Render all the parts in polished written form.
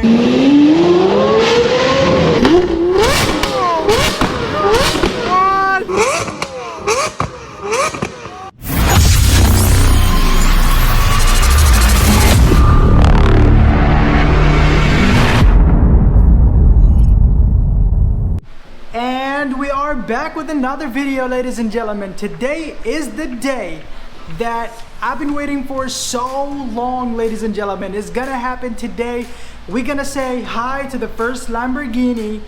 And we are back with another video, ladies and gentlemen. Today is the day that I've been waiting for so long, ladies and gentlemen. It's gonna happen today. We're gonna say hi to the first Lamborghini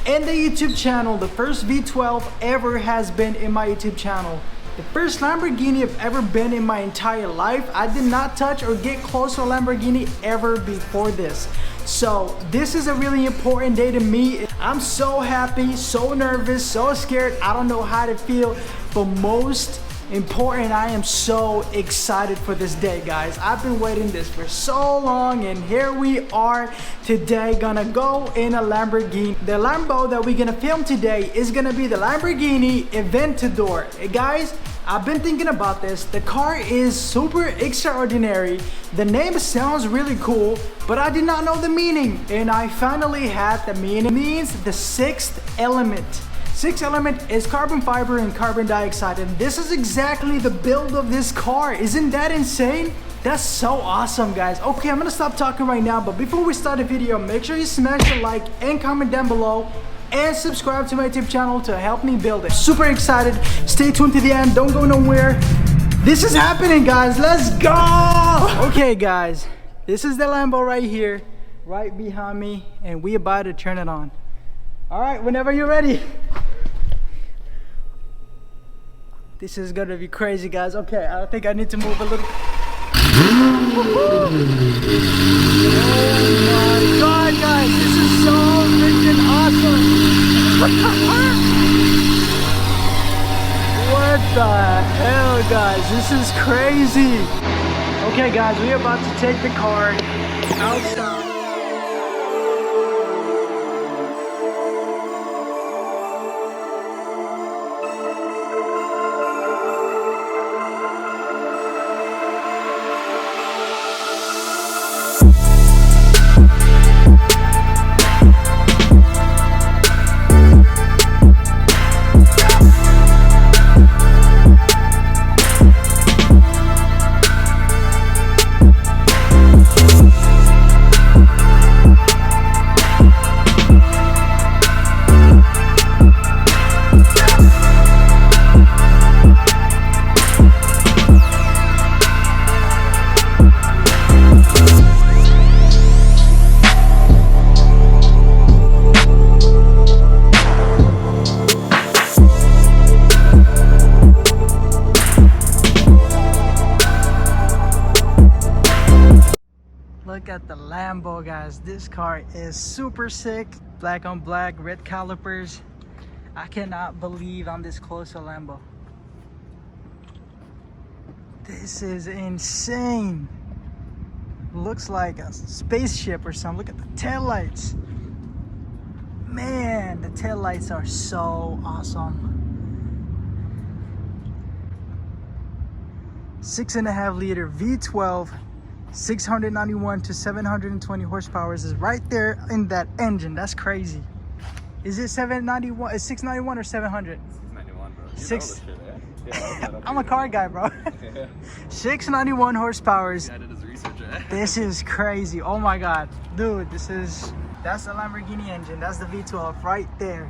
in the YouTube channel. The first V12 ever has been in my YouTube channel. The first Lamborghini I've ever been in my entire life. I did not touch or get close to a Lamborghini ever before this. So this is a really important day to me. I'm so happy, so nervous, so scared. I don't know how to feel, but most important, I am so excited for this day, guys. I've been waiting this for so long, and here we are today, gonna go in a Lamborghini. The Lambo that we're gonna film today is gonna be the Lamborghini Aventador. Hey guys, I've been thinking about this. The car is super extraordinary. The name sounds really cool, but I did not know the meaning, and I finally had the meaning. It means the sixth element. Sixth element is carbon fiber and carbon dioxide, and this is exactly the build of this car. Isn't that insane? That's so awesome, guys. Okay, I'm gonna stop talking right now, but before we start the video, make sure you smash the like and comment down below and subscribe to my YouTube channel to help me build it. Super excited. Stay tuned to the end. Don't go nowhere. This is happening, guys. Let's go. Okay, guys, this is the Lambo right here, right behind me, and we about to turn it on. All right, whenever you're ready. This is gonna be crazy, guys. Okay, I think I need to move a little. Oh my god, guys, this is so freaking awesome. What the hell, guys? This is crazy. Okay, guys, we're about to take the car outside. Look at the Lambo, guys. This car is super sick. Black on black, red calipers. I cannot believe I'm this close to a Lambo. This is insane. Looks like a spaceship or something. Look at the taillights. Man, the taillights are so awesome. 6.5 liter V12. 691 to 720 horsepower is right there in that engine. That's crazy. Is it 791? Is 691 or 700? 691, bro. You Six. know this shit, eh? Yeah, I'm a car guy, bro. 691 horsepower. I did his research, eh? This is crazy. Oh my god, dude. That's the Lamborghini engine. That's the V12 right there.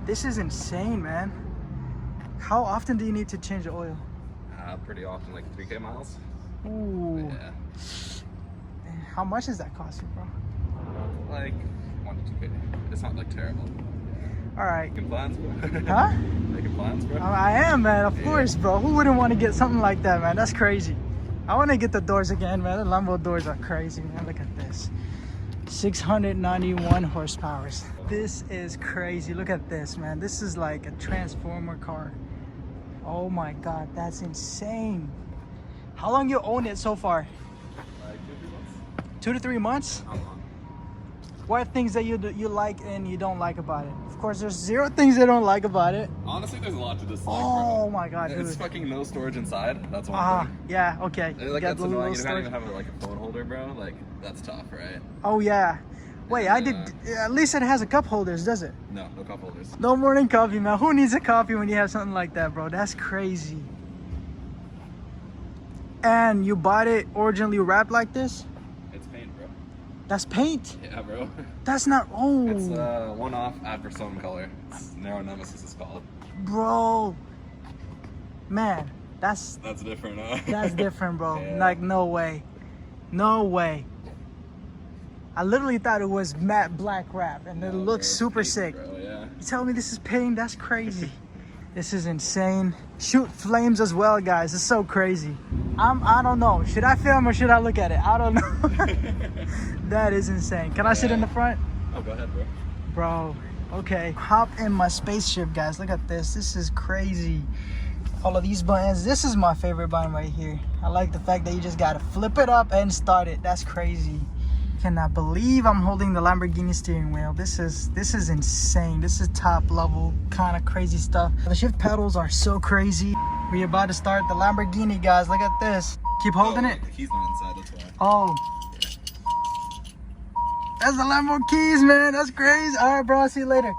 This is insane, man. How often do you need to change the oil? Pretty often, like 3K miles. Ooh. Yeah. How much does that cost you, bro? Like 1 to 2K. It's not like terrible. All right. Making plans, bro. Huh? Making plans, bro. I am, man. Of course, bro. Who wouldn't want to get something like that, man? That's crazy. I want to get the doors again, man. The Lambo doors are crazy, man. Look at this. 691 horsepower. This is crazy. Look at this, man. This is like a transformer car. Oh my god, that's insane. How long you own it so far? Like 2 to 3 months. 2 to 3 months? How long? What are things that you like and you don't like about it? Of course, there's zero things I don't like about it. Honestly, there's a lot to dislike, Oh bro. my god, It's dude. fucking no storage inside. That's one thing. Yeah, okay. Like, Got that's the little annoying. You don't storage. even have like a phone holder, bro. Like, that's tough, right? Oh yeah. Wait, I did. At least it has a cup holders, does it? No, no cup holders. No morning coffee, man. Who needs a coffee when you have something like that, bro? That's crazy. And you bought it originally wrapped like this? It's paint, bro. That's paint? Yeah, bro. That's not. Oh. It's one-off Adversone color. It's Narrow Nemesis is called. Bro. Man, that's different, huh? that's different, bro. Yeah. Like, no way. No way. I literally thought it was matte black wrap, and it No, looks bro, super it's sick. paint, bro, yeah. You tell me this is paint? That's crazy. This is insane. Shoot flames as well, guys. It's so crazy. I don't know. Should I film or should I look at it? I don't know. That is insane. Can I sit in the front? Oh, go ahead, bro. Bro, okay. Hop in my spaceship, guys. Look at this. This is crazy. All of these buttons. This is my favorite button right here. I like the fact that you just gotta flip it up and start it. That's crazy. Cannot believe I'm holding the Lamborghini steering wheel. This is insane. This is top level kind of crazy stuff. The shift pedals are so crazy. We're about to start the Lamborghini, guys. Look at this. Keep holding it. The key's not inside, that's why. Oh. That's the Lambo keys, man. That's crazy. All right, bro. I'll see you later.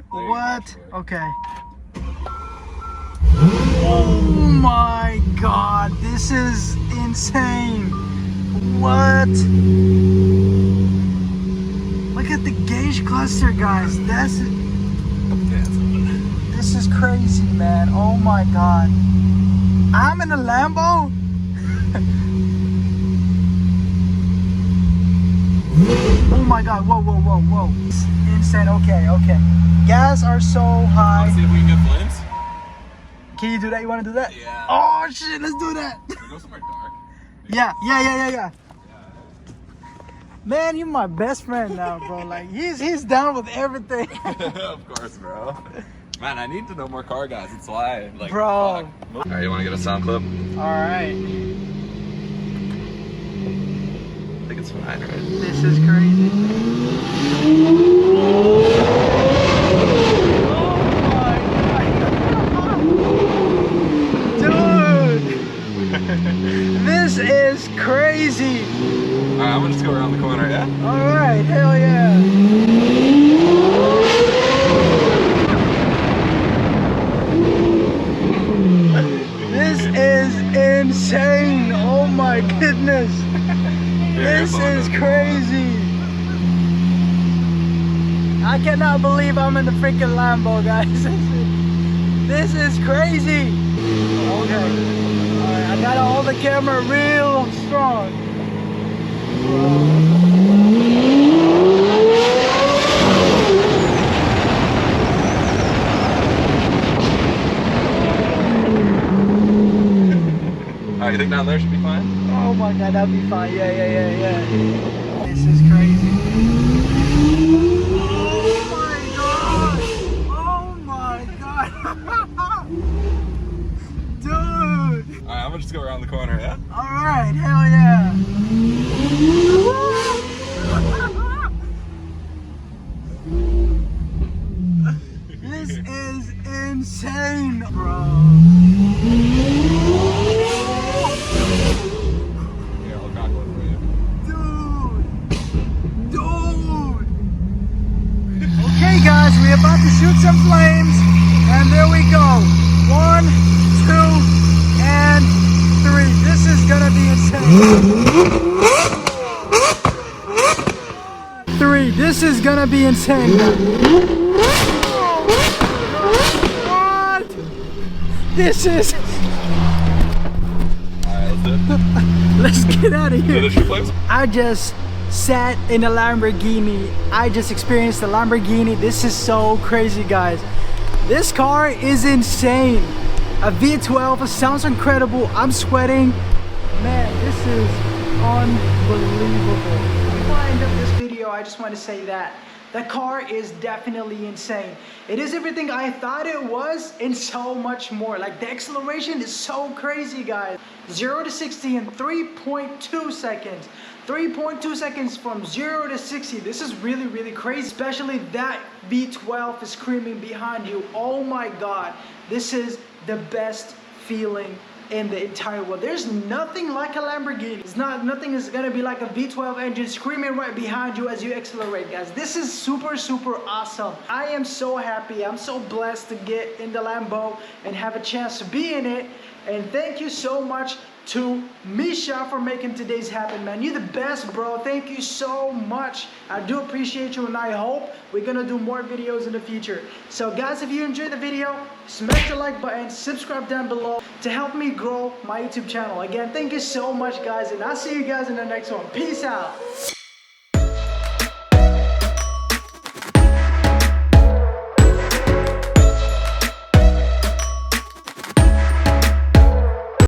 What? Okay. Oh my god. This is insane. What? Look at the gauge cluster, guys. This is crazy, man. Oh my god. I'm in a Lambo? Oh my god. Whoa, whoa, whoa, whoa. It's insane. Okay, okay. Gas are so high. Let's see if we can get flames. Can you do that? You want to do that? Yeah. Oh shit, let's do that. Can we go somewhere dark? Yeah. Man, you're my best friend now, bro. Like, he's down with everything. Of course, bro. Man, I need to know more car guys. That's why. Like, Bro. fuck. Alright, you want to get a sound clip? Alright. I think it's fine, right? This is crazy. Dude! This is crazy. Alright, I'm gonna just go around the corner, yeah? Alright, hell yeah. This is insane. Oh my goodness. This is crazy. I cannot believe I'm in the freaking Lambo, guys. This is crazy. Okay. Alright, I gotta hold the camera real strong. Alright, you think down there should be fine? Oh my god, that'd be fine. Yeah. This is crazy. Oh my god. Dude. Alright, I'm gonna just go around the corner, yeah? Alright, hell yeah. This is insane, bro. Here, I'll crack one for you. Dude. Okay, guys, we're about to shoot some flames, and there we go. 1, 2, and 3. This is gonna be insane. 3. This is gonna be insane. What? This is. Alright, let's do it. Let's get out of So here. the shoot flames? I just sat in a Lamborghini. I just experienced a Lamborghini. This is so crazy, guys. This car is insane. A V12, it sounds incredible. I'm sweating. Man, this is unbelievable. Before I end up this video, I just want to say that The car is definitely insane. It is everything I thought it was and so much more. Like the acceleration is so crazy, guys. 0 to 60 in 3.2 seconds. 3.2 seconds from 0 to 60. This is really, really crazy. Especially that V12 is screaming behind you. Oh my God. This is the best feeling in the entire world. There's nothing like a Lamborghini. Nothing is gonna be like a V12 engine screaming right behind you as you accelerate, guys. This is super, super awesome. I am so happy. I'm so blessed to get in the Lambo and have a chance to be in it. And thank you so much to Misha for making today's happen, man. You're the best, bro. Thank you so much. I do appreciate you, and I hope we're gonna do more videos in the future. So guys, if you enjoyed the video, smash the like button, subscribe down below to help me grow my YouTube channel. Again, thank you so much, guys, and I'll see you guys in the next one. Peace out.